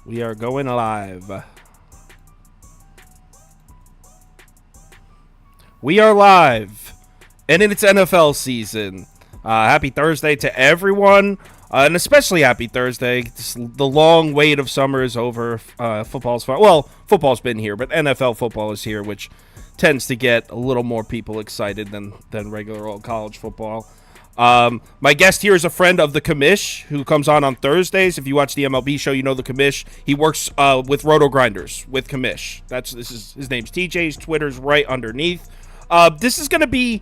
We are going live. We are live, and it's NFL season. Happy Thursday to everyone, and especially happy Thursday. The long wait of summer is over. Football's fun. Well, football's been here, but NFL football is here, which tends to get a little more people excited than regular old college football. My guest here is a friend of the commish who comes on Thursdays. If you watch the MLB show, you know the commish. He works with Roto Grinders with commish. His name's TJ. His Twitter's right underneath. This is gonna be.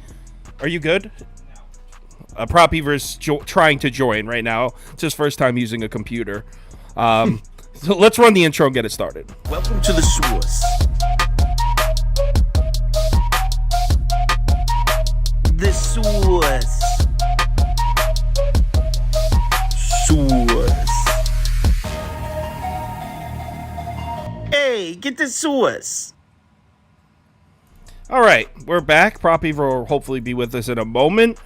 Are you good? Prop Beaver's trying to join right now. It's his first time using a computer. So let's run the intro and get it started. Welcome to the source. The source. Hey, get the source. All right, we're back. Prop Beaver will hopefully be with us in a moment.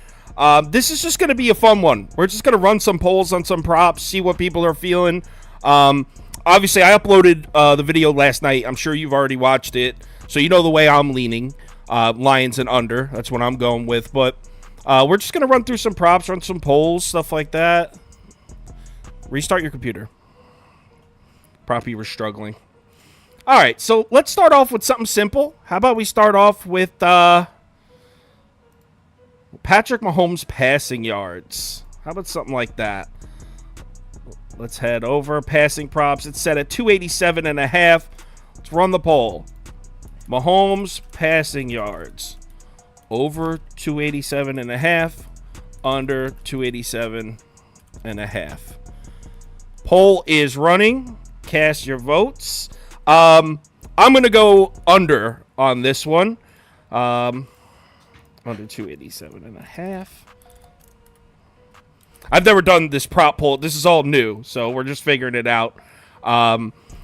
This is just going to be a fun one. We're just going to run some polls on some props, see what people are feeling. Obviously, I uploaded the video last night. I'm sure you've already watched it, so you know the way I'm leaning. Lions and under. That's what I'm going with. But we're just going to run through some props, run some polls, stuff like that. Restart your computer. Prop Beaver's struggling. All right, so let's start off with something simple. How about we start off with Patrick Mahomes passing yards? How about something like that? Let's head over. Passing props. It's set at 287.5. Let's run the poll. Mahomes passing yards. Over 287.5. Under 287.5. Poll is running. Cast your votes. I'm going to go under on this one. Under 287.5. I've never done this prop poll. This is all new, so we're just figuring it out.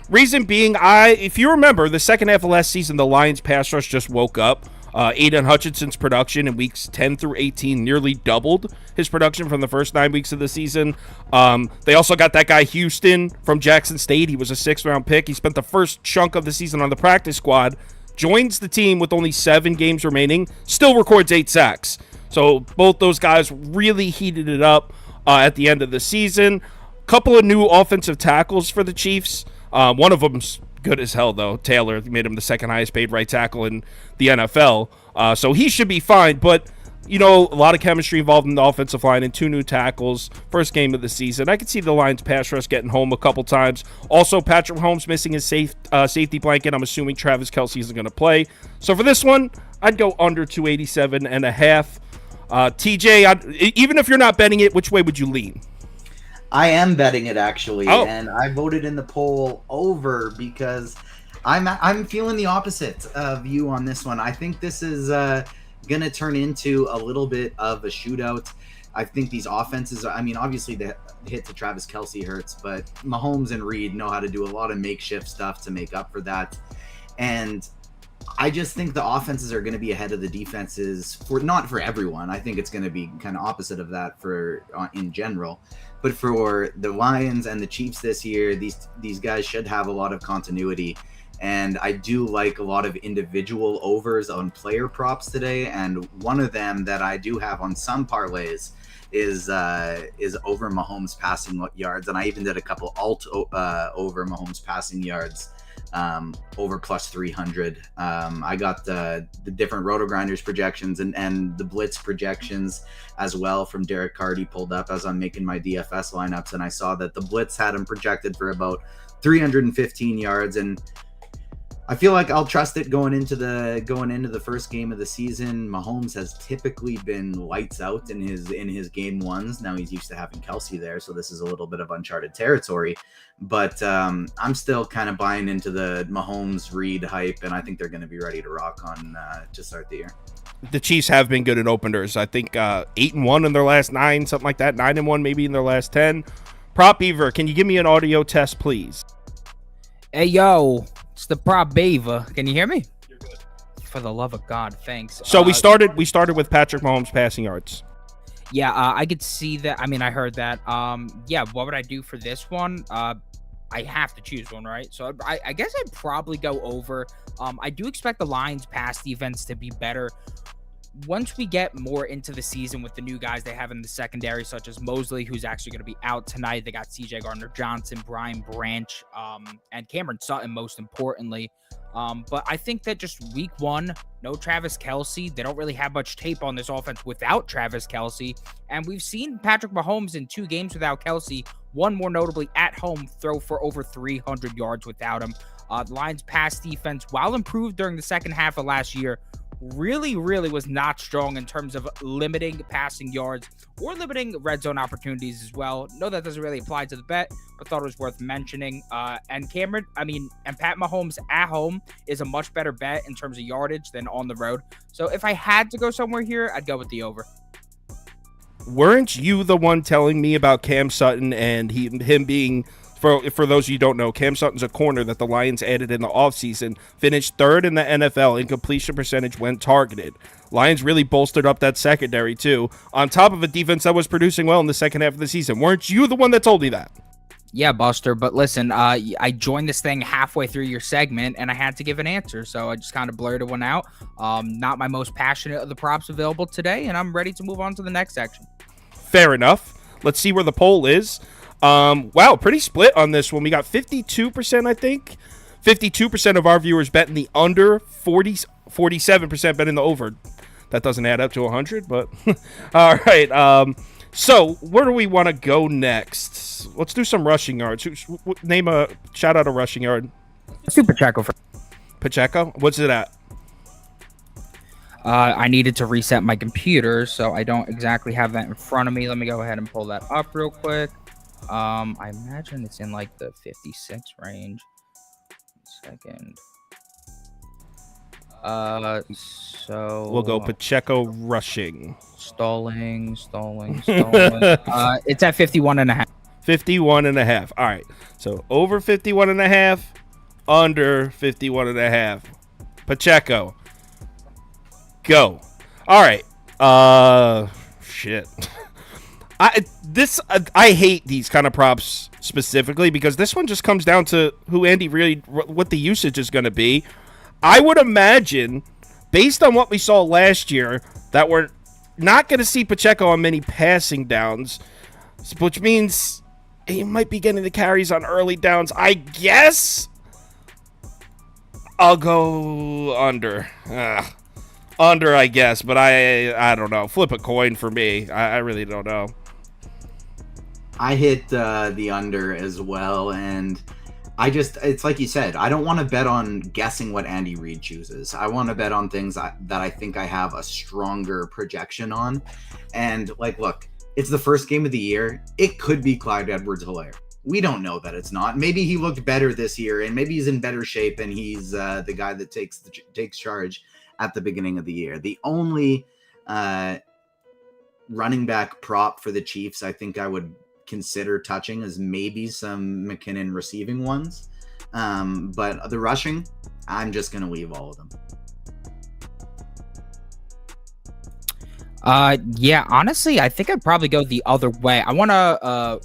Reason being, if you remember, the second half of last season, the Lions pass rush just woke up. Aiden Hutchinson's production in weeks 10 through 18 nearly doubled his production from the first 9 weeks of the season. They also got that guy Houston from Jackson State. He was a 6th-round pick. He spent the first chunk of the season on the practice squad, joins the team with only 7 games remaining, still records 8 sacks. So both those guys really heated it up at the end of the season. Couple of new offensive tackles for the Chiefs. One of them's good as hell, though. Taylor made him the second highest paid right tackle in the NFL. So he should be fine. But, you know, a lot of chemistry involved in the offensive line and 2 new tackles. First game of the season. I could see the Lions pass rush getting home a couple times. Also, Patrick Mahomes missing his safety blanket. I'm assuming Travis Kelce isn't going to play. So for this one, I'd go under 287.5. TJ, even if you're not betting it, which way would you lean? I am betting it, actually, Oh. and I voted in the poll over because I'm feeling the opposite of you on this one. I think this is going to turn into a little bit of a shootout. I think these offenses, I mean, obviously the hit to Travis Kelce hurts, but Mahomes and Reed know how to do a lot of makeshift stuff to make up for that. And I just think the offenses are going to be ahead of the defenses, not for everyone. I think it's going to be kind of opposite of that for in general. But for the Lions and the Chiefs this year, these guys should have a lot of continuity. And I do like a lot of individual overs on player props today. And one of them that I do have on some parlays is over Mahomes passing yards. And I even did a couple over Mahomes passing yards over plus 300. I got the different Roto Grinders projections and the Blitz projections as well from Derek Carty pulled up as I'm making my DFS lineups, and I saw that the Blitz had him projected for about 315 yards, and I feel like I'll trust it going into the first game of the season. Mahomes has typically been lights out in his game ones. Now he's used to having Kelce there, so this is a little bit of uncharted territory. But I'm still kind of buying into the Mahomes Reed hype, and I think they're going to be ready to rock on to start the year. The Chiefs have been good in openers. I think 8-1 in their last 9, something like that. 9-1 maybe in their last 10. Prop Beaver, can you give me an audio test, please? Hey, yo, it's the Prop Beaver. Can you hear me? You're good. For the love of God, thanks. So we started with Patrick Mahomes passing yards. Yeah, I could see that. I mean, I heard that. Yeah, what would I do for this one? I have to choose one, right? So I guess I'd probably go over. I do expect the Lions pass defense to be better once we get more into the season with the new guys they have in the secondary, such as Mosley, who's actually going to be out tonight. They got CJ Gardner-Johnson, Brian Branch, and Cameron Sutton, most importantly. But I think that just week one, no Travis Kelce. They don't really have much tape on this offense without Travis Kelce. And we've seen Patrick Mahomes in 2 games without Kelce, one more notably at home, throw for over 300 yards without him. The Lions pass defense, while improved during the second half of last year, really was not strong in terms of limiting passing yards or limiting red zone opportunities as well. No, that doesn't really apply to the bet, but thought it was worth mentioning. And Pat Mahomes at home is a much better bet in terms of yardage than on the road. So if I had to go somewhere here, I'd go with the over. Weren't you the one telling me about Cam Sutton and him being, for those of you who don't know, Cam Sutton's a corner that the Lions added in the offseason, finished 3rd in the NFL in completion percentage when targeted. Lions really bolstered up that secondary too, on top of a defense that was producing well in the second half of the season. Weren't you the one that told me that? Yeah, Buster, but listen, I joined this thing halfway through your segment, and I had to give an answer, so I just kind of blurted one out. Not my most passionate of the props available today, and I'm ready to move on to the next section. Fair enough. Let's see where the poll is. Wow, pretty split on this one. We got 52%, I think. 52% of our viewers betting the under, 47% betting the over. That doesn't add up to 100, but all right. So where do we want to go next? Let's do some rushing yards. Shout out a rushing yard. Let's do Pacheco first. Pacheco? What's it at? I needed to reset my computer, so I don't exactly have that in front of me. Let me go ahead and pull that up real quick. I imagine it's in like the 56 range. Second. So we'll go Pacheco rushing. Stalling. It's at 51.5. 51.5. All right. So over 51.5, under 51.5. Pacheco. Go. All right. Shit. I hate these kind of props specifically because this one just comes down to what the usage is going to be. I would imagine, based on what we saw last year, that we're not going to see Pacheco on many passing downs, which means he might be getting the carries on early downs. I guess I'll go under. Under, I guess, but I don't know. Flip a coin for me. I really don't know. I hit the under as well, and it's like you said, I don't want to bet on guessing what Andy Reid chooses. I want to bet on things that I think I have a stronger projection on. And look, it's the first game of the year. It could be Clyde Edwards-Helaire. We don't know that it's not. Maybe he looked better this year, and maybe he's in better shape, and he's the guy that takes charge at the beginning of the year. The only running back prop for the Chiefs I think I would consider touching is maybe some McKinnon receiving ones. But the rushing, I'm just going to leave all of them. Yeah, honestly, I think I'd probably go the other way. I want to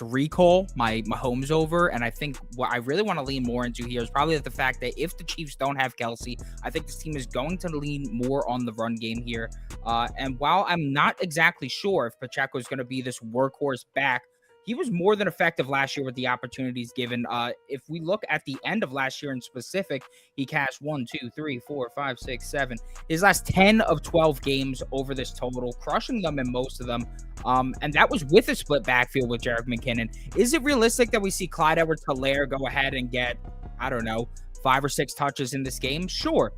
recall my Mahomes over, and I think what I really want to lean more into here is probably the fact that if the Chiefs don't have Kelce, I think this team is going to lean more on the run game here. And while I'm not exactly sure if Pacheco is going to be this workhorse back, he was more than effective last year with the opportunities given. If we look at the end of last year in specific, he cashed 1, 2, 3, 4, 5, 6, 7. His last 10 of 12 games over this total, crushing them in most of them. And that was with a split backfield with Jerick McKinnon. Is it realistic that we see Clyde Edwards-Helaire go ahead and get, 5 or 6 touches in this game? Sure.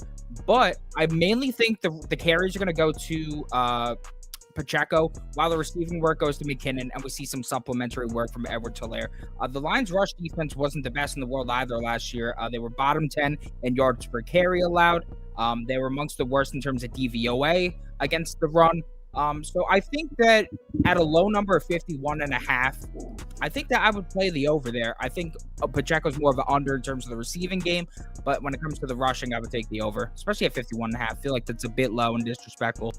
But I mainly think the carries are going to go to Pacheco, while the receiving work goes to McKinnon, and we see some supplementary work from Edwards-Helaire. The Lions' rush defense wasn't the best in the world either last year. They were bottom 10 in yards per carry allowed. They were amongst the worst in terms of DVOA against the run. So I think that at a low number of 51.5, I think that I would play the over there. I think Pacheco's more of an under in terms of the receiving game, but when it comes to the rushing, I would take the over, especially at 51.5. I feel like that's a bit low and disrespectful.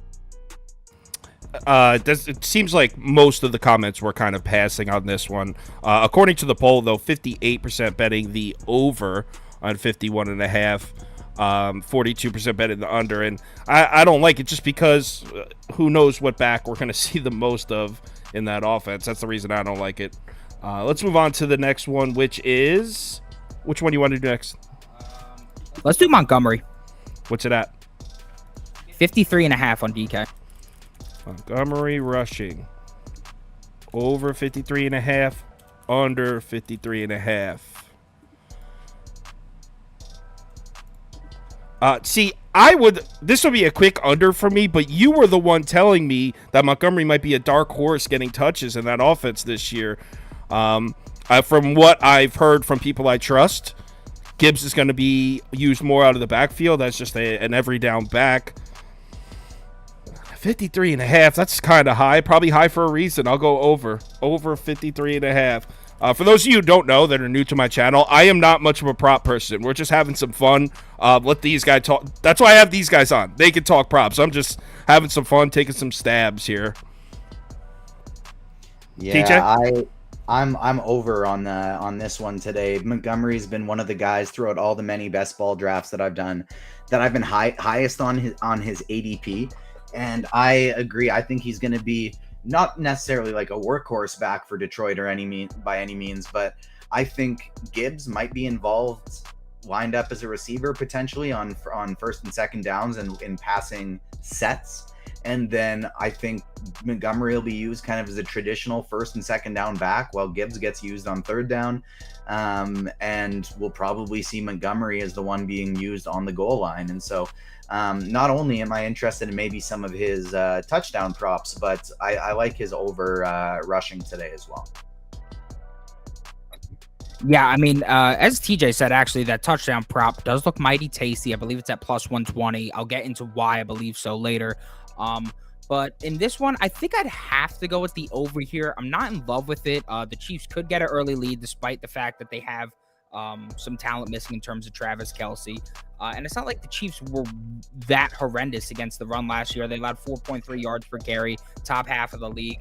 it seems like most of the comments were kind of passing on this one. According to the poll, though, 58% betting the over on 51.5. 42% betting the under, and I don't like it just because who knows what back we're going to see the most of in that offense. That's the reason I don't like it. Let's move on to the next one, which one do you want to do next? Let's do Montgomery. What's it at? 53.5 on DK. Montgomery rushing over 53.5, under 53.5. See, this would be a quick under for me, but you were the one telling me that Montgomery might be a dark horse getting touches in that offense this year. From what I've heard from people I trust, Gibbs is going to be used more out of the backfield. That's just an every down back. 53.5, that's kind of high. Probably high for a reason. I'll go over 53.5. For those of you who don't know that are new to my channel, I am not much of a prop person. We're just having some fun. Let these guys talk. That's why I have these guys on. They can talk props. I'm just having some fun, taking some stabs here. Yeah, TJ? I'm over on this one today. Montgomery's been one of the guys throughout all the many best ball drafts that I've done that I've been highest on his ADP, and I agree. I think he's going to be not necessarily like a workhorse back for Detroit by any means, but I think Gibbs might be lined up as a receiver potentially on first and second downs and in passing sets. And then I think Montgomery will be used kind of as a traditional first and second down back while Gibbs gets used on third down. And we'll probably see Montgomery as the one being used on the goal line. And so not only am I interested in maybe some of his touchdown props, but I like his over rushing today as well. Yeah, I mean, as TJ said, actually, that touchdown prop does look mighty tasty. I believe it's at plus 120. I'll get into why I believe so later. But in this one, I think I'd have to go with the over here. I'm not in love with it. The Chiefs could get an early lead despite the fact that they have some talent missing in terms of Travis Kelce. And it's not like the Chiefs were that horrendous against the run last year. They allowed 4.3 yards per carry, top half of the league.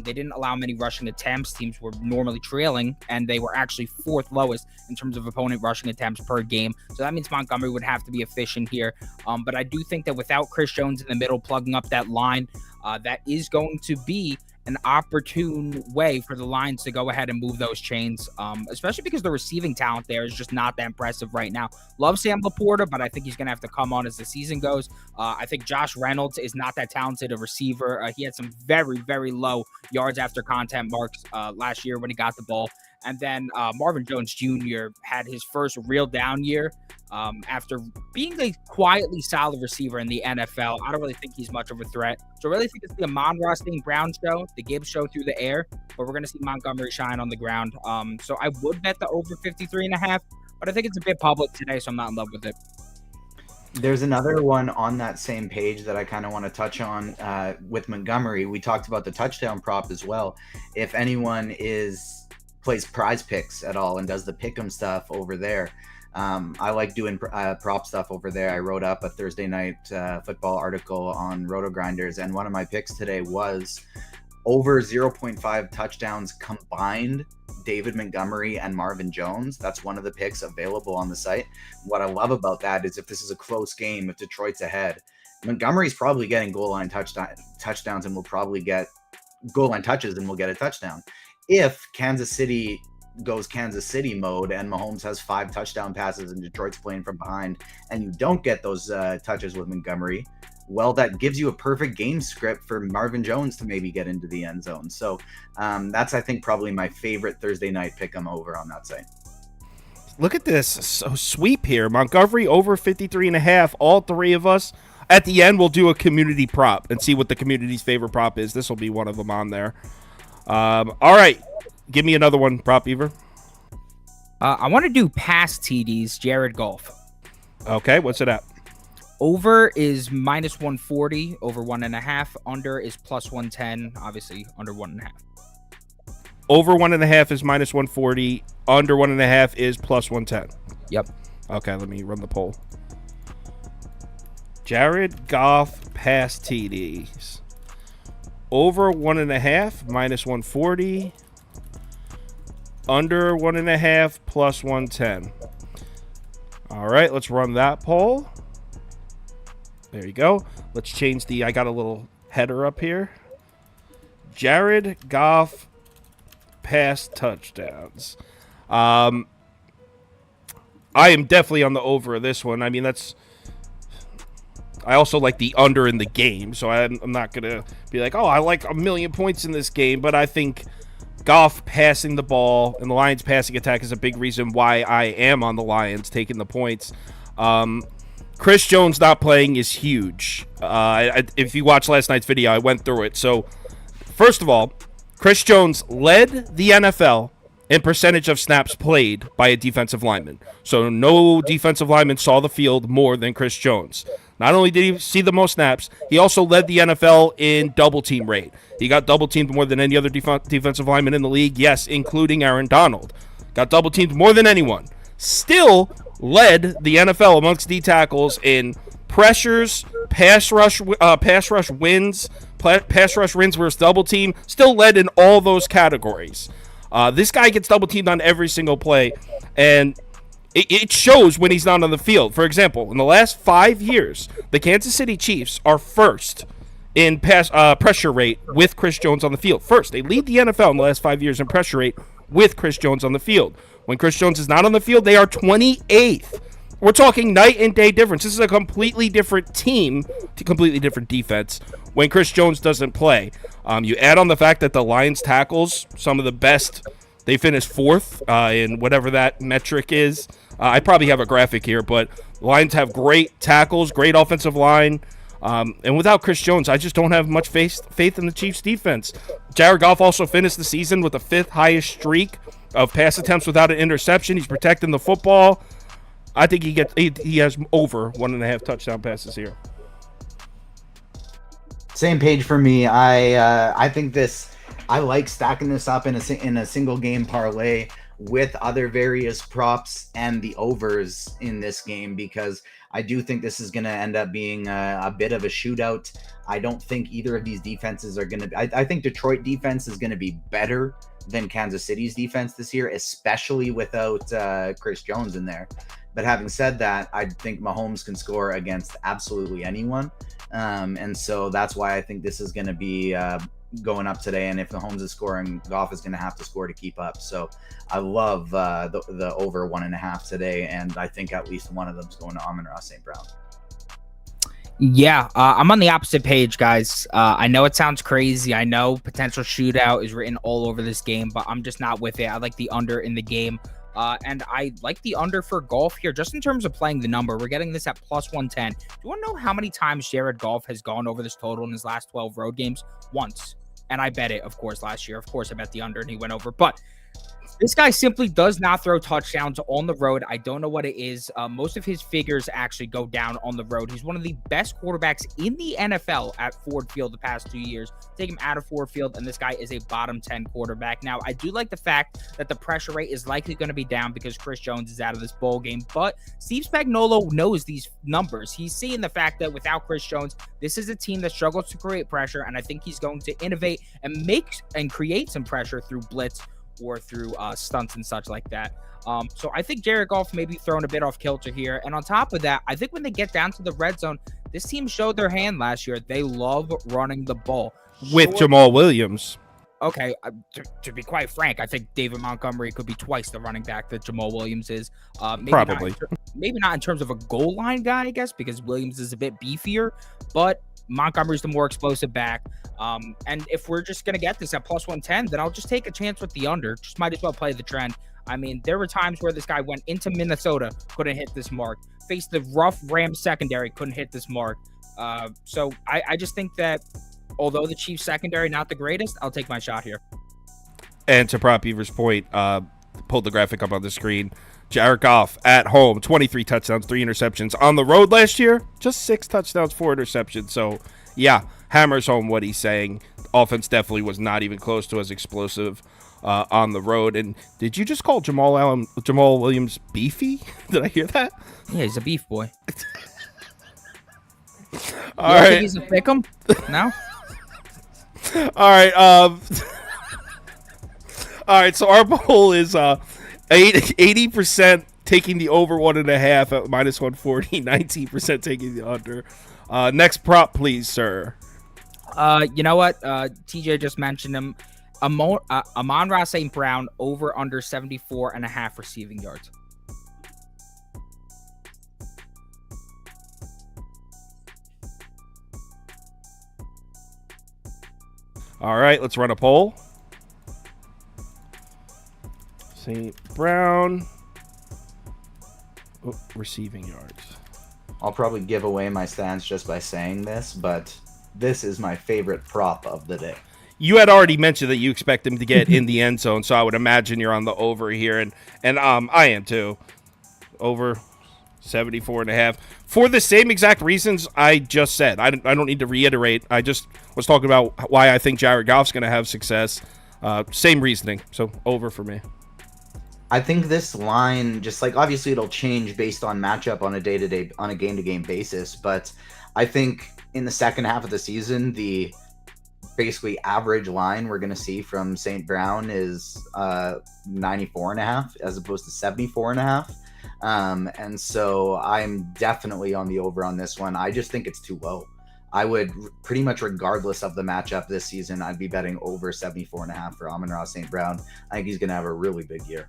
They didn't allow many rushing attempts. Teams were normally trailing, and they were actually fourth lowest in terms of opponent rushing attempts per game. So that means Montgomery would have to be efficient here. But I do think that without Chris Jones in the middle plugging up that line, that is going to be an opportune way for the Lions to go ahead and move those chains, especially because the receiving talent there is just not that impressive right now. Love Sam Laporta, but I think he's going to have to come on as the season goes. I think Josh Reynolds is not that talented a receiver. He had some very, very low yards after contact marks last year when he got the ball. And then Marvin Jones Jr. had his first real down year after being a quietly solid receiver in the NFL. I don't really think he's much of a threat. So I really think it's the Amon-Ra St. Brown show, the Gibbs show through the air, but we're going to see Montgomery shine on the ground. So I would bet the over 53.5, but I think it's a bit public today, so I'm not in love with it. There's another one on that same page that I kind of want to touch on with Montgomery. We talked about the touchdown prop as well. If anyone plays prize picks at all and does the pick'em stuff over there, I like doing prop stuff over there. I wrote up a Thursday night football article on Roto Grinders, and one of my picks today was over 0.5 touchdowns combined, David Montgomery and Marvin Jones. That's one of the picks available on the site. What I love about that is if this is a close game, if Detroit's ahead, Montgomery's probably getting goal line touchdowns and will probably get goal line touches and will get a touchdown. If Kansas City goes Kansas City mode and Mahomes has 5 touchdown passes and Detroit's playing from behind and you don't get those touches with Montgomery, well, that gives you a perfect game script for Marvin Jones to maybe get into the end zone. So that's, I think, probably my favorite Thursday night pick 'em over on that site. Look at this sweep here. Montgomery over 53.5. All three of us. At the end, we'll do a community prop and see what the community's favorite prop is. This will be one of them on there. All right. Give me another one, prop Beaver. I want to do past TDs, Jared Goff. Okay, what's it at? Over is minus 140, over 1.5. Under is plus 110, obviously under 1.5. Over 1.5 is minus 140. Under 1.5 is plus 110. Yep. Okay, let me run the poll. Jared Goff past TDs. Over 1.5 minus 140. Under 1.5 plus 110. All right, let's run that poll. There you go. Let's change I got a little header up here. Jared Goff pass touchdowns. I am definitely on the over of this one. I mean, I also like the under in the game, so I'm not going to be like, oh, I like 1 million points in this game, but I think Goff passing the ball and the Lions passing attack is a big reason why I am on the Lions taking the points. Chris Jones not playing is huge. If you watched last night's video, I went through it. So, first of all, Chris Jones led the NFL in percentage of snaps played by a defensive lineman. So no defensive lineman saw the field more than Chris Jones. Not only did he see the most snaps, he also led the NFL in double team rate. He got double teamed more than any other defensive lineman in the league, yes, including Aaron Donald. Got double teamed more than anyone. Still led the NFL amongst D tackles in pressures, pass rush wins versus double team. Still led in all those categories. This guy gets double teamed on every single play, and it shows when he's not on the field. For example, in the last 5 years, the Kansas City Chiefs are first in pressure rate with Chris Jones on the field. First, they lead the NFL in the last 5 years in pressure rate with Chris Jones on the field. When Chris Jones is not on the field, they are 28th. We're talking night and day difference. This is a completely different team, completely different defense when Chris Jones doesn't play. You add on the fact that the Lions tackles, some of the best, they finished 4th in whatever that metric is. I probably have a graphic here, but the Lions have great tackles, great offensive line. And without Chris Jones, I just don't have much faith in the Chiefs' defense. Jared Goff also finished the season with the 5th highest streak of pass attempts without an interception. He's protecting the football. I think he has over 1.5 touchdown passes here. Same page for me. I think I like stacking this up in a single game parlay with other various props and the overs in this game, because I do think this is going to end up being a bit of a shootout. I don't think either of these defenses are going to be. I think Detroit defense is going to be better than Kansas City's defense this year, especially without Chris Jones in there. But having said that, I think Mahomes can score against absolutely anyone. And so that's why I think this is going to be going up today. And if Mahomes is scoring, Goff is going to have to score to keep up. So I love the over 1.5 today. And I think at least one of them is going to Amon-Ra St. Brown. Yeah, I'm on the opposite page, guys. I know it sounds crazy. I know potential shootout is written all over this game, but I'm just not with it. I like the under in the game. And I like the under for Goff here, just in terms of playing the number. We're getting this at plus 110. Do you want to know how many times Jared Goff has gone over this total in his last 12 road games? Once. And I bet it, of course, last year. Of course, I bet the under and he went over. But this guy simply does not throw touchdowns on the road. I don't know what it is. Most of his figures actually go down on the road. He's one of the best quarterbacks in the NFL at Ford Field the past 2 years. Take him out of Ford Field, and this guy is a bottom 10 quarterback. Now, I do like the fact that the pressure rate is likely going to be down because Chris Jones is out of this bowl game, but Steve Spagnuolo knows these numbers. He's seeing the fact that without Chris Jones, this is a team that struggles to create pressure, and I think he's going to innovate and create some pressure through blitz or through stunts and such like that. So I think Jared Goff may be thrown a bit off kilter here. And on top of that, I think when they get down to the red zone, this team showed their hand last year. They love running the ball. With Jamal Williams. Okay, to be quite frank, I think David Montgomery could be twice the running back that Jamal Williams is. Probably. Maybe not in terms of a goal line guy, I guess, because Williams is a bit beefier, but Montgomery's the more explosive back. And if we're just going to get this at plus 110, then I'll just take a chance with the under. Just might as well play the trend. I mean, there were times where this guy went into Minnesota, couldn't hit this mark. Faced the rough Rams secondary, couldn't hit this mark. So I just think that although the Chiefs secondary not the greatest, I'll take my shot here. And to Prop Beaver's point, pulled the graphic up on the screen. Jared Goff at home, 23 touchdowns, 3 interceptions. On the road last year, just 6 touchdowns, 4 interceptions. So, yeah, hammers home what he's saying. Offense definitely was not even close to as explosive on the road. And did you just call Jamal Williams beefy? Did I hear that? Yeah, he's a beef boy. All right. Think he's a pick'em? No? All right. All right. So our poll is 80% taking the over 1.5 at minus 140, 19% taking the under. Next prop, please, sir. You know what? TJ just mentioned him. Amon-Ra St. Brown over under 74.5 receiving yards. All right, let's run a poll. St. Brown. Receiving yards. I'll probably give away my stance just by saying this, but this is my favorite prop of the day. You had already mentioned that you expect him to get in the end zone, so I would imagine you're on the over here, and I am too. Over 74.5 for the same exact reasons I just said. I don't need to reiterate. I just was talking about why I think Jared Goff's going to have success. Same reasoning, so over for me. I think this line, just like obviously it'll change based on matchup on a day-to-day, on a game-to-game basis, but I think in the second half of the season, the basically average line we're going to see from St. Brown is 94.5 as opposed to 74.5. And so I'm definitely on the over on this one. I just think it's too low. I would pretty much, regardless of the matchup this season, I'd be betting over 74.5 for Amon-Ra St. Brown. I think he's going to have a really big year.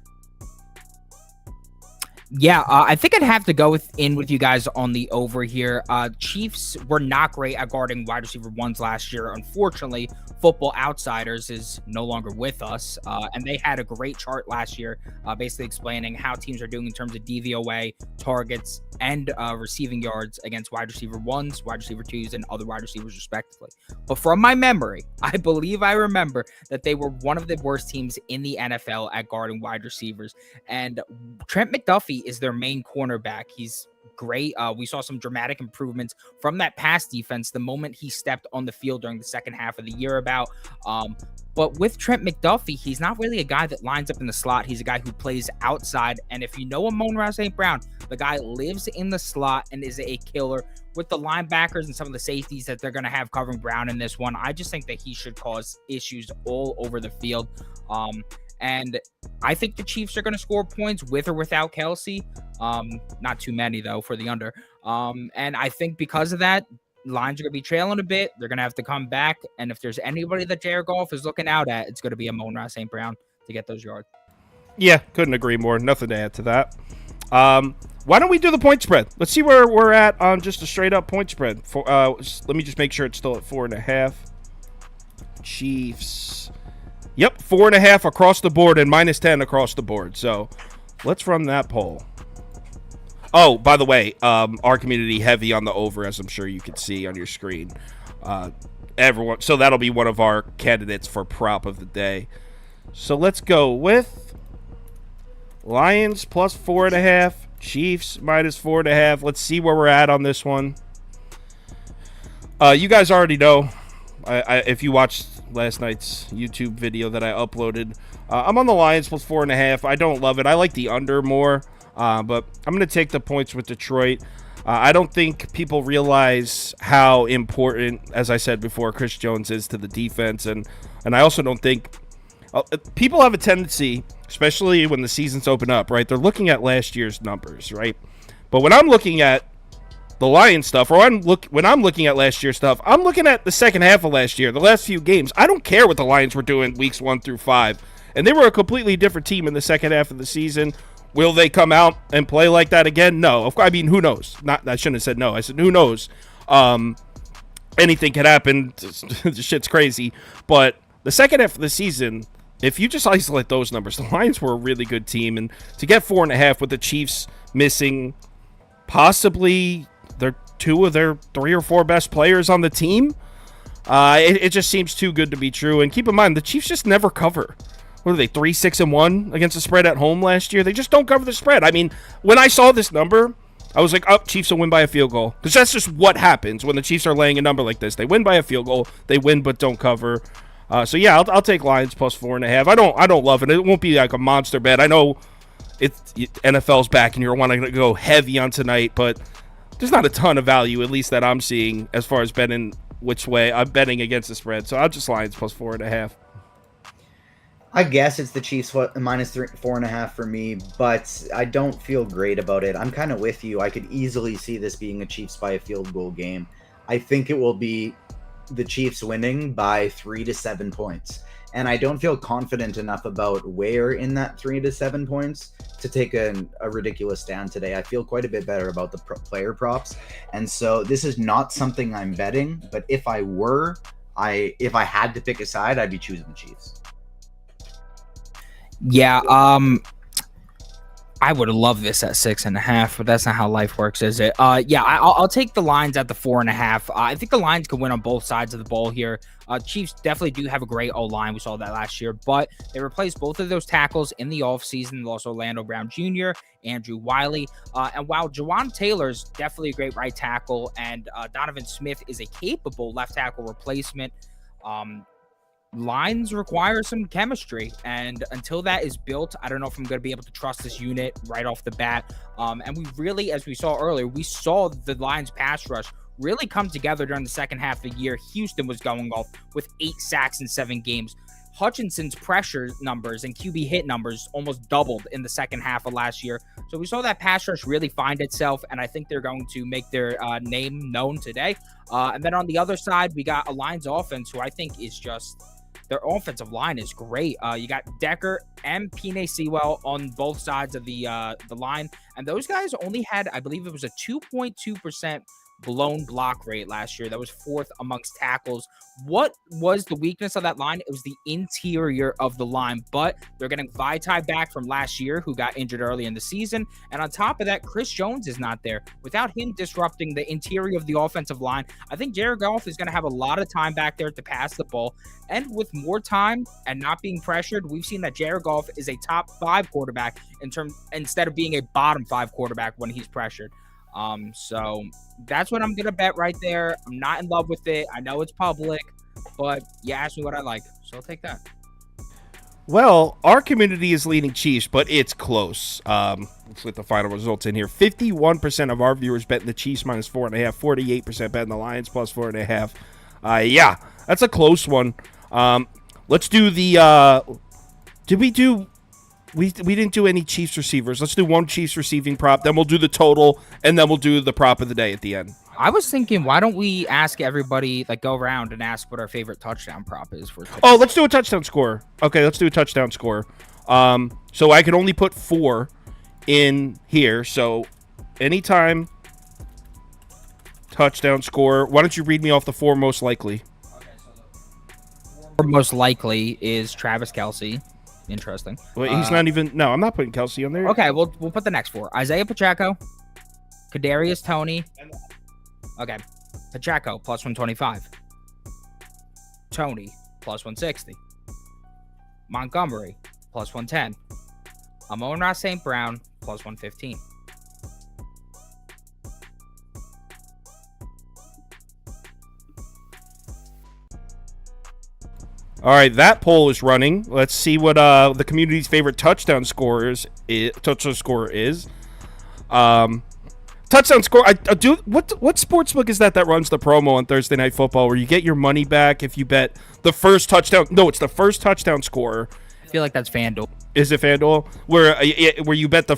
Yeah, I think I'd have to go with you guys on the over here. Chiefs were not great at guarding wide receiver ones last year. Unfortunately, Football Outsiders is no longer with us, and they had a great chart last year, basically explaining how teams are doing in terms of DVOA, targets, and receiving yards against wide receiver ones, wide receiver twos, and other wide receivers, respectively. But from my memory, I believe I remember that they were one of the worst teams in the NFL at guarding wide receivers, and Trent McDuffie is their main cornerback. He's great. We saw some dramatic improvements from that pass defense the moment he stepped on the field during the second half of the year but with Trent McDuffie, he's not really a guy that lines up in the slot. He's a guy who plays outside. And if you know Amon-Ra St. Brown, the guy lives in the slot and is a killer with the linebackers and some of the safeties that they're going to have covering Brown in this one. I just think that he should cause issues all over the field. And I think the Chiefs are going to score points with or without Kelsey. Not too many, though, for the under. And I think because of that, lines are going to be trailing a bit. They're going to have to come back. And if there's anybody that Jared Goff is looking out at, it's going to be Amon-Ra St. Brown to get those yards. Yeah, couldn't agree more. Nothing to add to that. Why don't we do the point spread? Let's see where we're at on just a straight-up point spread. Let me just make sure it's still at 4.5. Chiefs. Yep, 4.5 across the board and minus 10 across the board. So let's run that poll. Oh, by the way, our community heavy on the over, as I'm sure you can see on your screen. Everyone, so that'll be one of our candidates for prop of the day. So let's go with Lions plus 4.5, Chiefs minus 4.5. Let's see where we're at on this one. You guys already know. If you watched last night's YouTube video that I uploaded, I'm on the Lions plus 4.5. I don't love it. I like the under more. But I'm going to take the points with Detroit. I don't think people realize how important, as I said before, Chris Jones is to the defense. And I also don't think people have a tendency, especially when the seasons open up, right? They're looking at last year's numbers, right? But when I'm looking at the Lions stuff, or when I'm looking at last year's stuff, I'm looking at the second half of last year, the last few games. I don't care what the Lions were doing weeks 1 through 5. And they were a completely different team in the second half of the season. Will they come out and play like that again? No. I mean, who knows? I shouldn't have said no. I said, who knows? Anything can happen. The shit's crazy. But the second half of the season, if you just isolate those numbers, the Lions were a really good team. And to get 4.5 with the Chiefs missing possibly two of their 3 or 4 best players on the team, it just seems too good to be true. And keep in mind, the Chiefs just never cover. What are they, 3-6-1 against the spread at home last year? They just don't cover the spread. I mean, when I saw this number, I was like, Chiefs will win by a field goal. Because that's just what happens when the Chiefs are laying a number like this. They win by a field goal. They win but don't cover. So, yeah, I'll take Lions plus 4.5. I don't love it. It won't be like a monster bet. I know NFL's back and you're wanting to go heavy on tonight, but there's not a ton of value, at least that I'm seeing, as far as betting which way. I'm betting against the spread, so I'll just Lions plus 4.5. I guess it's the Chiefs minus 4.5 for me, but I don't feel great about it. I'm kind of with you. I could easily see this being a Chiefs by a field goal game. I think it will be the Chiefs winning by 3 to 7 points. And I don't feel confident enough about where in that 3 to 7 points to take a ridiculous stand today. I feel quite a bit better about the player props. And so this is not something I'm betting, but if I had to pick a side, I'd be choosing the Chiefs. Yeah, I would love this at 6.5, but that's not how life works, is it? Yeah, I'll take the Lions at the 4.5. I think the Lions could win on both sides of the ball here. Chiefs definitely do have a great O-line. We saw that last year, but they replaced both of those tackles in the offseason. Lost Orlando Brown Jr., Andrew Wiley. And while Jawan Taylor's definitely a great right tackle and Donovan Smith is a capable left tackle replacement, lines require some chemistry, and until that is built, I don't know if I'm going to be able to trust this unit right off the bat. And we really, as we saw earlier, we saw the Lions pass rush really come together during the second half of the year. Houston was going off with 8 sacks in 7 games. Hutchinson's pressure numbers and QB hit numbers almost doubled in the second half of last year. So we saw that pass rush really find itself, and I think they're going to make their name known today. And then on the other side, we got a Lions offense who I think is just... their offensive line is great. You got Decker and Penei Sewell on both sides of the line. And those guys only had, I believe it was a 2.2% blown block rate last year. That was 4th amongst tackles. What was the weakness of that line? It was the interior of the line, but they're getting Vaitai back from last year, who got injured early in the season. And on top of that, Chris Jones is not there. Without him disrupting the interior of the offensive line, I think Jared Goff is going to have a lot of time back there to pass the ball. And with more time and not being pressured, we've seen that Jared Goff is a top 5 quarterback instead of being a bottom 5 quarterback when he's pressured. So that's what I'm going to bet right there. I'm not in love with it. I know it's public, but you asked me what I like, so I'll take that. Well, our community is leading Chiefs, but it's close. Let's get the final results in here. 51% of our viewers betting the Chiefs minus 4.5, 48% betting the Lions plus 4.5. Yeah, that's a close one. Let's do the, we didn't do any Chiefs receivers. Let's do one Chiefs receiving prop, then we'll do the total, and then we'll do the prop of the day at the end. I was thinking, why don't we ask everybody, like, go around and ask what our favorite touchdown prop is for today? Oh, let's do a touchdown score. Okay, let's do a touchdown score. So I can only put 4 in here. So anytime touchdown score. Why don't you read me off the 4 most likely? Okay, so the 4 most likely is Travis Kelce. Interesting. Well, he's not even. No, I'm not putting Kelce on there. Okay, we'll put the next 4. Isaiah Pacheco, Kadarius Toney. Okay, Pacheco plus 125. Toney plus 160. Montgomery plus 110. Amon-Ra St. Brown plus 115. All right, that poll is running. Let's see what the community's favorite touchdown score is. Touchdown score is. Touchdown score. I do. What sportsbook is that runs the promo on Thursday Night Football where you get your money back if you bet the first touchdown? No, it's the first touchdown scorer. I feel like that's FanDuel. Is it FanDuel? Where you bet to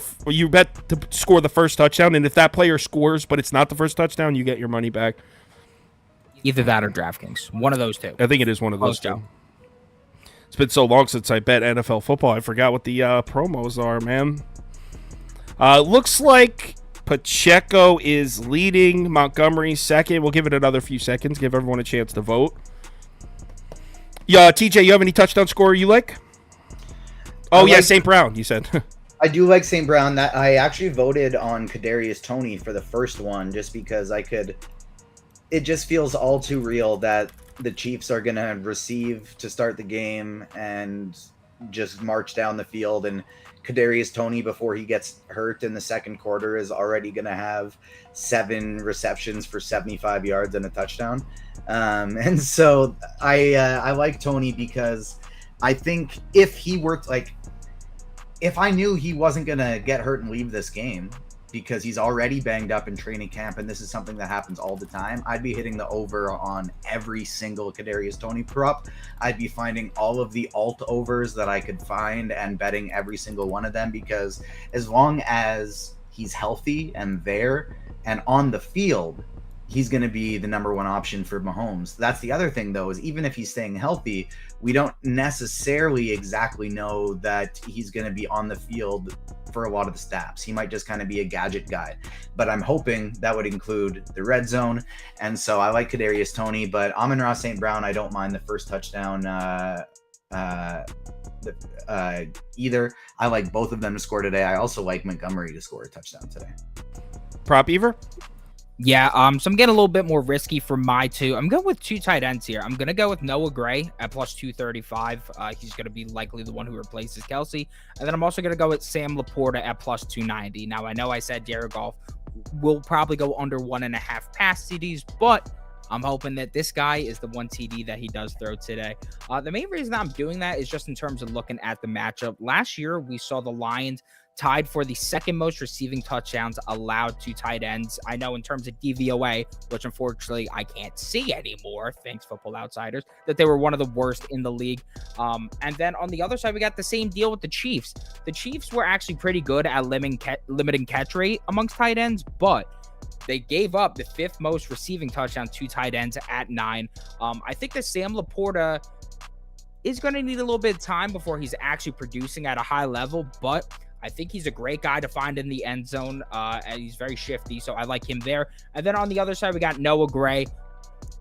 score the first touchdown, and if that player scores but it's not the first touchdown, you get your money back. Either that or DraftKings. One of those two. I think it is one of those two. It's been so long since I bet NFL football. I forgot what the promos are, man. Looks like Pacheco is leading. Montgomery second. We'll give it another few seconds. Give everyone a chance to vote. Yeah, TJ, you have any touchdown scorer you like? Oh, yeah, St. Brown, you said. I do like St. Brown. That I actually voted on Kadarius Toney for the first one just because I could... It just feels all too real that the Chiefs are going to receive to start the game and just march down the field. And Kadarius Toney, before he gets hurt in the second quarter, is already going to have 7 receptions for 75 yards and a touchdown. And so I like Toney because I think if he worked, like, if I knew he wasn't going to get hurt and leave this game because he's already banged up in training camp, and this is something that happens all the time. I'd be hitting the over on every single Kadarius Toney prop. I'd be finding all of the alt overs that I could find and betting every single one of them, because as long as he's healthy and there and on the field, he's going to be the number one option for Mahomes. That's the other thing, though, is even if he's staying healthy, we don't necessarily exactly know that he's going to be on the field for a lot of the snaps. He might just kind of be a gadget guy, but I'm hoping that would include the red zone. And so I like Kadarius Toney, but Amon-Ra St. Brown, I don't mind the first touchdown either. I like both of them to score today. I also like Montgomery to score a touchdown today. Prop Ever? Yeah, so I'm getting a little bit more risky for my two. I'm going with two tight ends here. I'm going to go with Noah Gray at plus 235. He's going to be likely the one who replaces Kelsey. And then I'm also going to go with Sam Laporta at plus 290. Now, I know I said Jared Goff will probably go under 1.5 pass TDs, but I'm hoping that this guy is the one TD that he does throw today. The main reason I'm doing that is just in terms of looking at the matchup. Last year, we saw the Lions tied for the second most receiving touchdowns allowed to tight ends. I know in terms of DVOA, which unfortunately I can't see anymore, thanks Football Outsiders, that they were one of the worst in the league. And then on the other side, we got the same deal with the Chiefs. The Chiefs were actually pretty good at limiting catch rate amongst tight ends, but they gave up the fifth most receiving touchdowns to tight ends at 9. I think that Sam Laporta is going to need a little bit of time before he's actually producing at a high level, but I think he's a great guy to find in the end zone, and he's very shifty, so I like him there. And then on the other side, we got Noah Gray.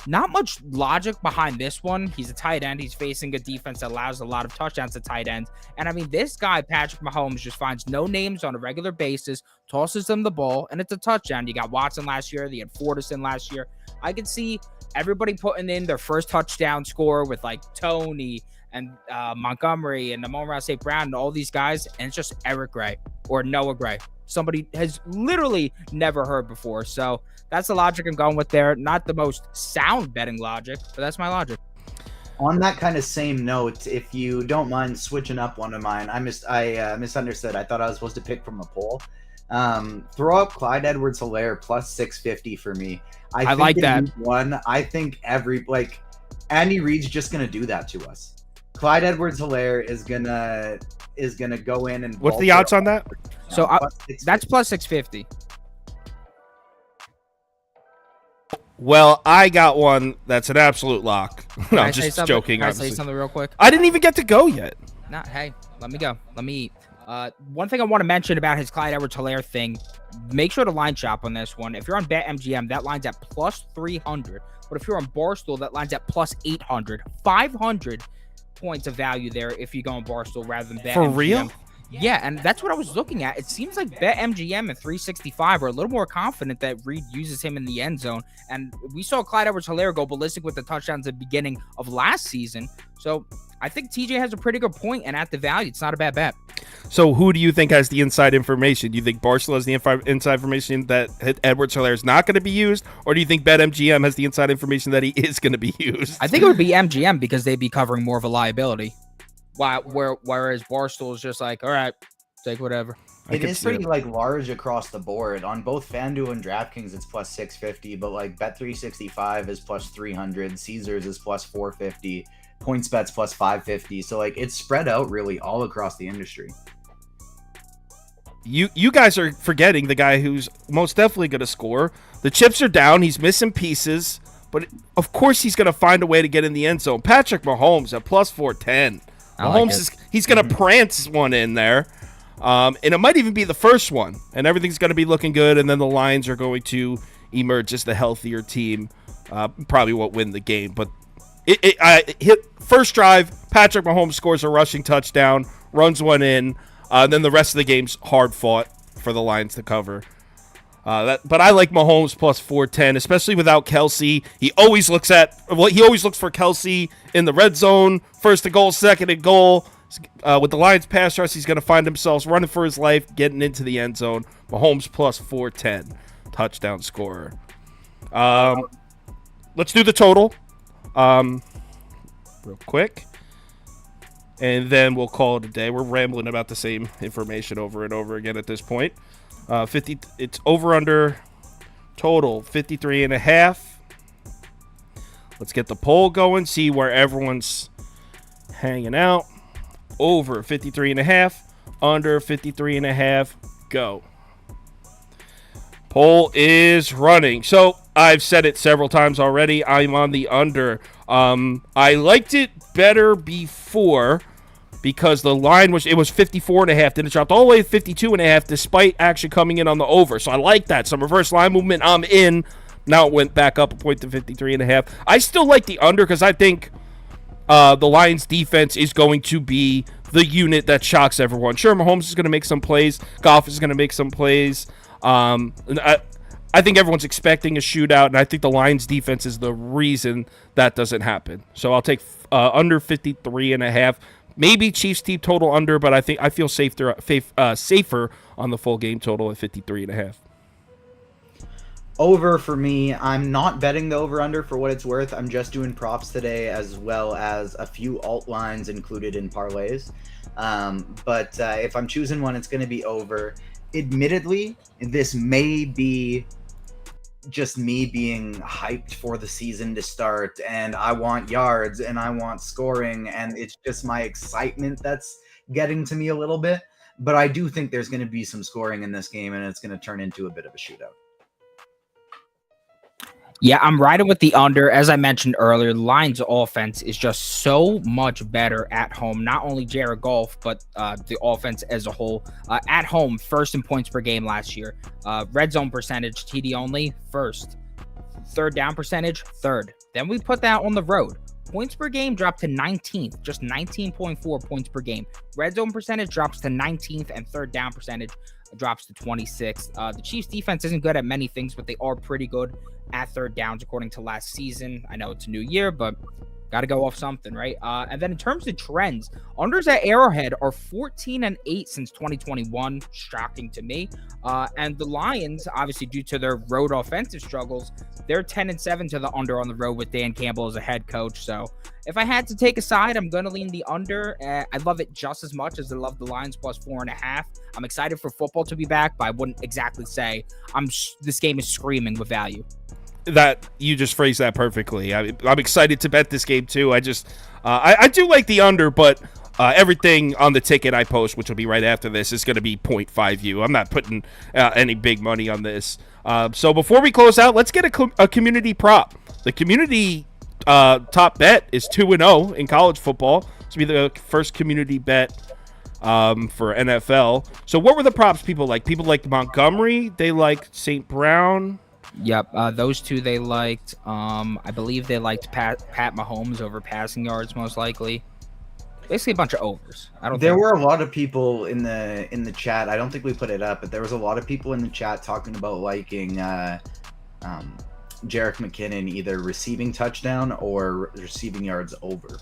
Not much logic behind this one. He's a tight end. He's facing a defense that allows a lot of touchdowns to tight ends. And I mean, this guy, Patrick Mahomes, just finds no names on a regular basis, tosses them the ball, and it's a touchdown. You got Watson last year. You had Fortison last year. I could see everybody putting in their first touchdown score with like Toney and Montgomery and Amon-Ra St. Brown and all these guys, and it's just Eric Gray or Noah Gray. Somebody has literally never heard before. So that's the logic I'm going with there. Not the most sound betting logic, but that's my logic. On that kind of same note, if you don't mind switching up one of mine, I misunderstood. I thought I was supposed to pick from a poll. Throw up Clyde Edwards-Helaire plus 650 for me. I like that. I think Andy Reid's just gonna do that to us. Clyde Edwards-Helaire is gonna go in and. What's the odds on that? So that's plus 650. Well, I got one that's an absolute lock. No, I'm just joking. Can I say something real quick? I didn't even get to go yet. Hey, let me go. Let me eat. One thing I want to mention about his Clyde Edwards-Helaire thing, make sure to line shop on this one. If you're on BetMGM, that line's at plus 300. But if you're on Barstool, that line's at plus 800. 500 points of value there if you go on Barstool rather than BetMGM. For real? Yeah, and that's what I was looking at. It seems like BetMGM and 365 are a little more confident that Reid uses him in the end zone. And we saw Clyde Edwards-Helaire go ballistic with the touchdowns at the beginning of last season. So I think TJ has a pretty good point, and at the value, it's not a bad bet. So who do you think has the inside information? Do you think Barstool has the inside information that Edwards-Helaire is not going to be used? Or do you think BetMGM has the inside information that he is going to be used? I think it would be MGM because they'd be covering more of a liability. Whereas Barstool is just like, all right, take whatever. It is pretty large across the board. On both FanDuel and DraftKings, it's plus 650, but Bet365 is plus 300, Caesars is plus 450, PointsBet's plus 550. So it's spread out really all across the industry. You guys are forgetting the guy who's most definitely going to score. The chips are down. He's missing pieces, but of course he's going to find a way to get in the end zone. Patrick Mahomes at plus 410. Mahomes he's going to prance one in there. And it might even be the first one. And everything's going to be looking good. And then the Lions are going to emerge as the healthier team. Probably won't win the game. But first drive, Patrick Mahomes scores a rushing touchdown, runs one in. Then the rest of the game's hard fought for the Lions to cover. But I like Mahomes plus 410, especially without Kelsey. He always looks for Kelsey in the red zone, first and goal, second and goal. With the Lions pass rush, he's going to find himself running for his life, getting into the end zone. Mahomes plus 410, touchdown scorer. Let's do the total real quick. and then we'll call it a day. We're rambling about the same information over and over again at this point. 50. It's over under total 53.5. Let's get the poll going. See where everyone's hanging out. Over 53.5. Under 53.5. Go. Poll is running. So I've said it several times already. I'm on the under. I liked it better before because the line was 54.5. Then it dropped all the way to 52.5 despite action coming in on the over. So I like that. Some reverse line movement. I'm in. Now it went back up a point to 53.5. I still like the under because I think the Lions defense is going to be the unit that shocks everyone. Sure, Mahomes is going to make some plays. Goff is going to make some plays. I think everyone's expecting a shootout, and I think the Lions defense is the reason that doesn't happen. So I'll take under 53.5. Maybe Chiefs team total under, but I feel safer on the full game total at 53.5. Over for me. I'm not betting the over-under for what it's worth. I'm just doing props today as well as a few alt lines included in parlays. But if I'm choosing one, it's going to be over. Admittedly, this may be just me being hyped for the season to start, and I want yards and I want scoring, and it's just my excitement that's getting to me a little bit. But I do think there's going to be some scoring in this game, and it's going to turn into a bit of a shootout. Yeah, I'm riding with the under. As I mentioned earlier, the Lions' offense is just so much better at home. Not only Jared Goff, but the offense as a whole. At home, first in points per game last year. Red zone percentage, TD only, first. Third down percentage, third. Then we put that on the road. Points per game dropped to 19th, just 19.4 points per game. Red zone percentage drops to 19th, and third down percentage drops to 26th. The Chiefs defense isn't good at many things, but they are pretty good at third downs according to last season. I know it's a new year, but got to go off something, right? And then in terms of trends, unders at Arrowhead are 14-8 since 2021. Shocking to me. And the Lions, obviously due to their road offensive struggles, they're 10-7 to the under on the road with Dan Campbell as a head coach. So if I had to take a side, I'm going to lean the under. I love it just as much as I love the Lions plus 4.5. I'm excited for football to be back, but I wouldn't exactly say this game is screaming with value. That you just phrased that perfectly. I'm excited to bet this game too. I do like the under, but everything on the ticket I post, which will be right after this, is going to be 0.5 U. I'm not putting any big money on this. So before we close out, let's get a community prop. The community top bet is 2-0 in college football. This will be the first community bet for NFL. So what were the props people like? People liked Montgomery. They liked St. Brown. Yep, those two they liked. I believe they liked Pat Mahomes over passing yards, most likely. Basically, a bunch of overs. There were a lot of people in the chat. I don't think we put it up, but there was a lot of people in the chat talking about liking Jerick McKinnon either receiving touchdown or receiving yards over.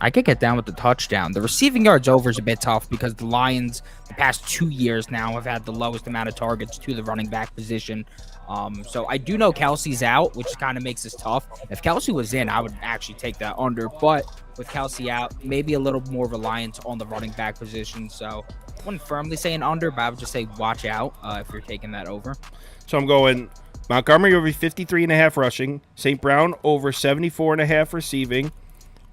I could get down with the touchdown. The receiving yards over is a bit tough because the Lions, the past 2 years now, have had the lowest amount of targets to the running back position. So I do know Kelsey's out, which kind of makes this tough. If Kelsey was in, I would actually take that under. But with Kelsey out, maybe a little more reliance on the running back position. So I wouldn't firmly say an under, but I would just say watch out if you're taking that over. So I'm going Montgomery over 53.5 rushing. St. Brown over 74.5 receiving.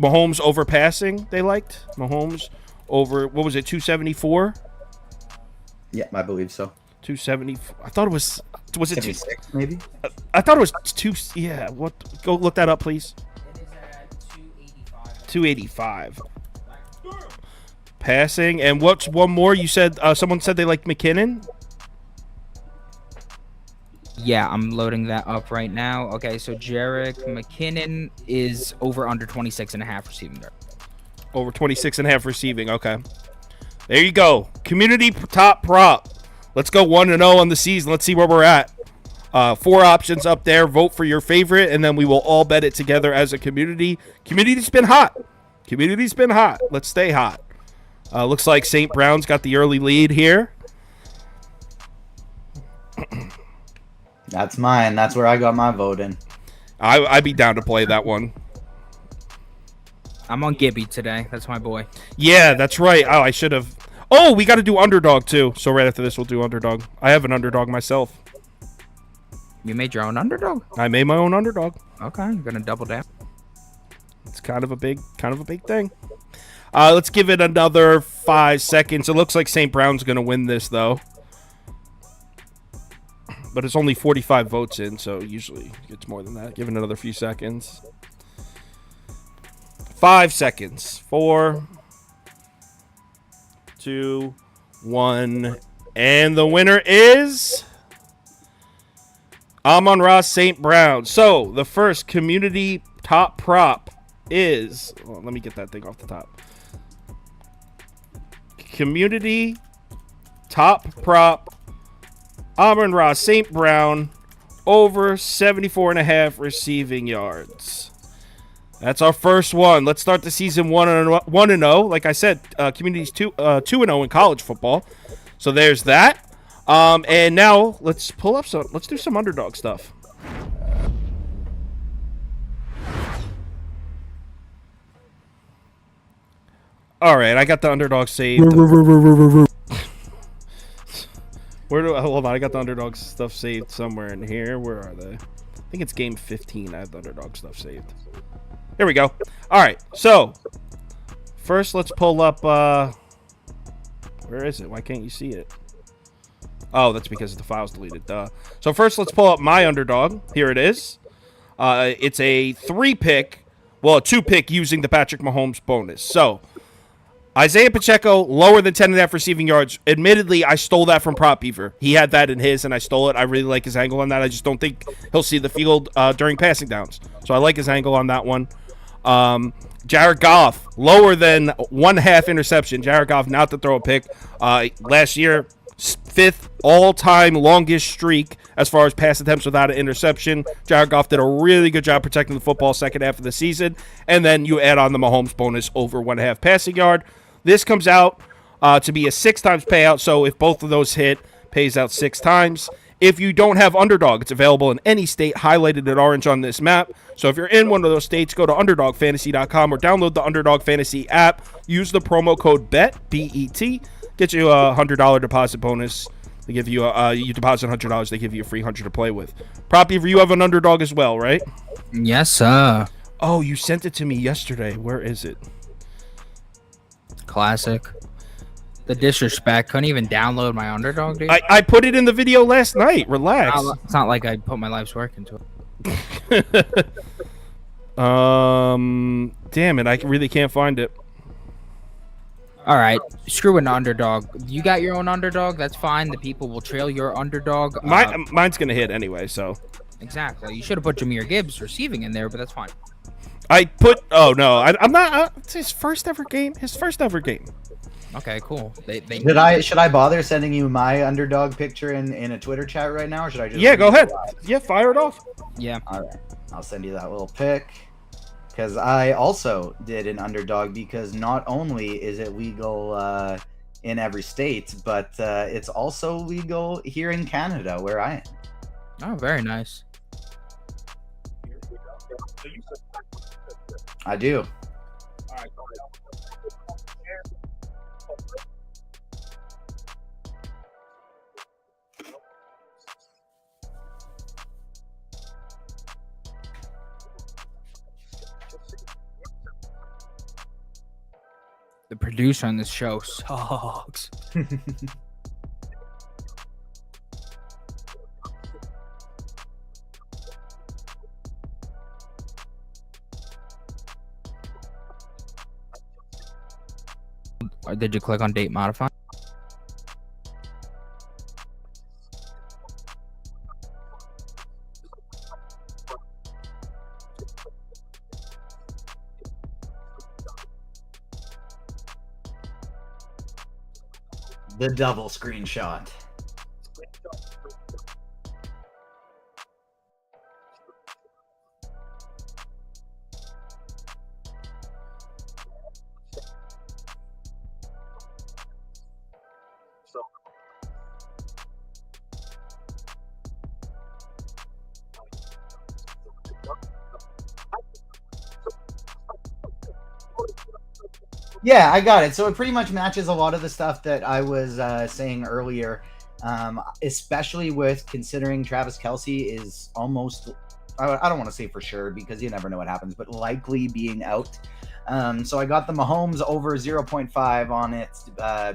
Mahomes over passing, they liked. Mahomes over, what was it, 274? Yeah, I believe so. 270. I thought it was it 76 maybe? I thought it was 2, yeah, what? Go look that up, please. It is at 285. 285. Passing, and what's one more? You said, someone said they liked McKinnon? Yeah, I'm loading that up right now. Okay, so Jerick McKinnon is over under 26.5 receiving yard. Over 26.5 receiving, okay. There you go. Community top prop. Let's go 1-0 on the season. Let's see where we're at. 4 options up there. Vote for your favorite, and then we will all bet it together as a community. Community's been hot. Community's been hot. Let's stay hot. Looks like St. Brown's got the early lead here. That's mine. That's where I got my vote in. I'd be down to play that one. I'm on Gibby today. That's my boy. Yeah, that's right. Oh, I should have. Oh, we got to do Underdog, too. So right after this, we'll do Underdog. I have an Underdog myself. You made your own Underdog? I made my own Underdog. Okay, I'm going to double down. It's kind of a big thing. Let's give it another 5 seconds. It looks like St. Brown's going to win this, though. But it's only 45 votes in, so usually it's more than that. Give it another few seconds. 5 seconds. 4, 2, 1. And the winner is Amon-Ra St. Brown. So, the first community top prop is... Well, let me get that thing off the top. Community top prop Amon-Ra St. Brown over 74.5 receiving yards. That's our first one. Let's start the season 1-0. Like I said, community's 2-0 in college football. So there's that. And now let's pull up some. Let's do some Underdog stuff. All right, I got the Underdog saved. Hold on, I got the Underdog stuff saved somewhere in here. Where are they? I think it's game 15. I have the Underdog stuff saved. Here we go. All right, so first let's pull up. Where is it? Why can't you see it? Oh, that's because the file's deleted. Duh. So first let's pull up my Underdog. Here it is. It's a 3-pick, well, a 2-pick using the Patrick Mahomes bonus. So Isaiah Pacheco, lower than 10.5 receiving yards. Admittedly, I stole that from Prop Beaver. He had that in his, and I stole it. I really like his angle on that. I just don't think he'll see the field during passing downs. So I like his angle on that one. Jared Goff, lower than 1/2 interception. Jared Goff, not to throw a pick. Last year, 5th all-time longest streak as far as pass attempts without an interception. Jared Goff did a really good job protecting the football second half of the season. And then you add on the Mahomes bonus over 1/2 passing yard. This comes out to be a 6 times payout, so if both of those hit, pays out 6 times. If you don't have Underdog, it's available in any state highlighted in orange on this map. So if you're in one of those states, go to UnderdogFantasy.com or download the Underdog Fantasy app. Use the promo code BET, B-E-T, get you a $100 deposit bonus. They give you you deposit $100, they give you a free 100 to play with. Prop Beaver, you have an Underdog as well, right? Yes, sir. Oh, you sent it to me yesterday. Where is it? Classic. The disrespect. Couldn't even download my Underdog, dude. I put it in the video last night. Relax. It's not like I put my life's work into it. Damn it. I really can't find it. All right. Screw an Underdog. You got your own Underdog. That's fine. The people will trail your Underdog. Mine's going to hit anyway, so. Exactly. You should have put Jahmyr Gibbs receiving in there, but that's fine. I put... Oh, no. I'm not... it's his first ever game. Okay, cool. Should I bother sending you my Underdog picture in a Twitter chat right now, or should I just... Yeah, go ahead. Yeah, fire it off. Yeah. All right. I'll send you that little pic. Because I also did an Underdog, because not only is it legal in every state, but it's also legal here in Canada, where I am. Oh, very nice. I do. The producer on this show sucks. Or did you click on date modify? The double screenshot. Yeah, I got it. So it pretty much matches a lot of the stuff that I was saying earlier, especially with considering Travis Kelce is almost, I don't want to say for sure because you never know what happens, but likely being out. So I got the Mahomes over 0.5 on it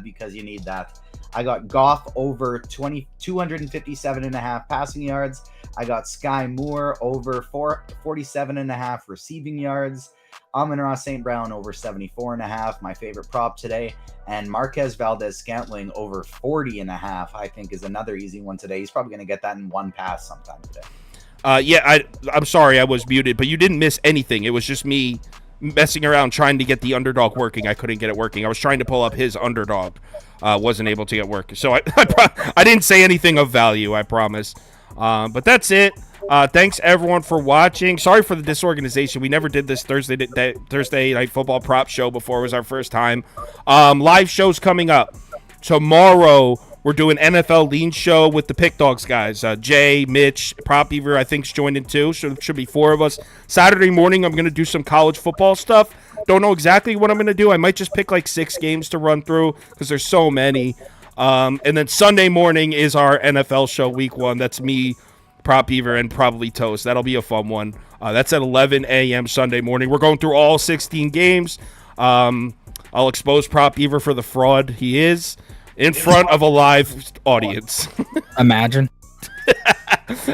because you need that. I got Goff over 257.5 passing yards. I got Sky Moore over 47.5 receiving yards. Amon-Ra St. Brown over 74.5, my favorite prop today. And Marquez Valdez-Scantling over 40.5, I think is another easy one today. He's probably going to get that in one pass sometime today. I'm sorry I was muted, but you didn't miss anything. It was just me messing around trying to get the Underdog working. I couldn't get it working. I was trying to pull up his Underdog. Wasn't able to get working. So I didn't say anything of value, I promise. But that's it. Thanks everyone for watching. Sorry for the disorganization. We never did this Thursday night football prop show before. It was our first time. Live shows coming up tomorrow. We're doing NFL Lean Show with the Pick Dogs guys. Jay, Mitch, Prop Beaver, I think, is joining too. Should be 4 of us. Saturday morning, I'm going to do some college football stuff. Don't know exactly what I'm going to do. I might just pick like 6 games to run through because there's so many. And then Sunday morning is our NFL show, week 1. That's me, Prop Beaver, and probably Toast. That'll be a fun one. That's at 11 a.m. Sunday morning. We're going through all 16 games. I'll expose Prop Beaver for the fraud he is in front of a live audience. Imagine.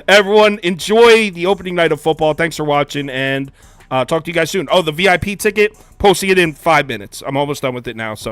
Everyone, enjoy the opening night of football. Thanks for watching, and talk to you guys soon. Oh, the VIP ticket, posting it in 5 minutes. I'm almost done with it now, so